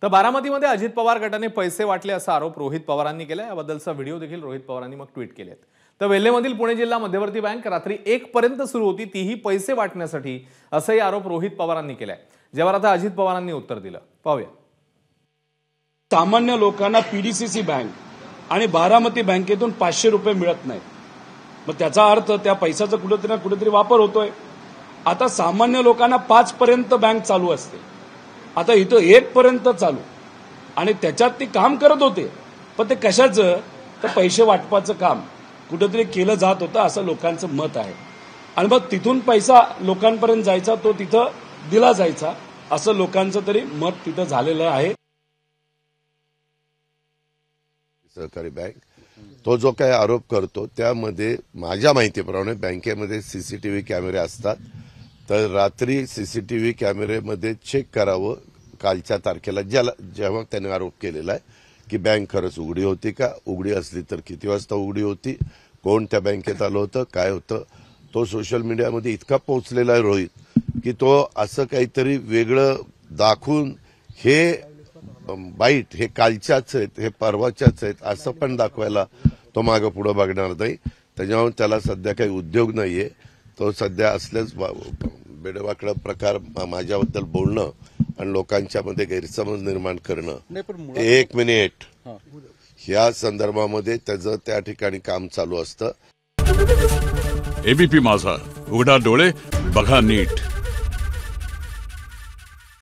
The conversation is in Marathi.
तर बारामतीमध्ये अजित पवार गटाने पैसे वाटले असा आरोप रोहित पवारांनी केला। याबद्दलचा व्हिडिओ देखील रोहित पवारांनी मग ट्विट केलेत। तर वेल्हेमधील पुणे जिल्हा मध्यवर्ती बँक रात्री 1 पर्यंत सुरू होती, तीही पैसे वाटण्यासाठी, असाही आरोप रोहित पवारांनी केलाय। ज्यावर आता अजित पवारांनी उत्तर दिलं, पाहूया। सामान्य लोकांना पीडीसीसी बँक आणि बारामती बँकेतून 500 रुपये मिळत नाहीत, मग त्याचा अर्थ त्या पैशाचा कुठेतरी ना कुठेतरी वापर होतोय। आता सामान्य लोकांना 5 पर्यंत बँक चालू असते, आता इथं 1 पर्यंत चालू, आणि त्याच्यात ते काम करत होते, पण ते कशाचं, तर पैसे वाटपाचं काम कुठेतरी केलं जात होतं असं लोकांचं मत आहे। आणि मग तिथून पैसा लोकांपर्यंत जायचा, तो तिथं दिला जायचा, असं लोकांचं तरी मत तिथं झालेलं आहे। सहकारी बँक तो जो काही आरोप करतो त्यामध्ये माझ्या माहितीप्रमाणे बँकेमध्ये सीसीटीव्ही कॅमेरे असतात, तर रात्री सीसीटीव्ही कॅमेरेमध्ये चेक करावं कालच्या तारखेला जेव्हा त्याने आरोप केलेला आहे की बँक खरंच उघडी होती का, उघडी असली तर किती वाजता उघडी होती, कोण त्या बँकेत आलं होतं, काय होतं। तो सोशल मीडियामध्ये इतका पोहोचलेला आहे रोहित की तो असं काहीतरी वेगळं दाखवून हे बाईट हे कालच्याच आहेत, हे परवाच्याच आहेत असं पण दाखवायला तो मागं पुढं बघणार नाही। त्याच्यामुळे त्याला सध्या काही उद्योग नाहीये, तो सध्या असल्याच बेडवाकडा प्रकार माझ्याबद्दल बोलणं आणि लोकांच्या मध्ये गैरसमज निर्माण करणं, 1 मिनिट, ह्या संदर्भामध्ये त्याचं त्या ठिकाणी काम चालू असतं। एबीपी माझा, उघडा डोळे बघा नीट।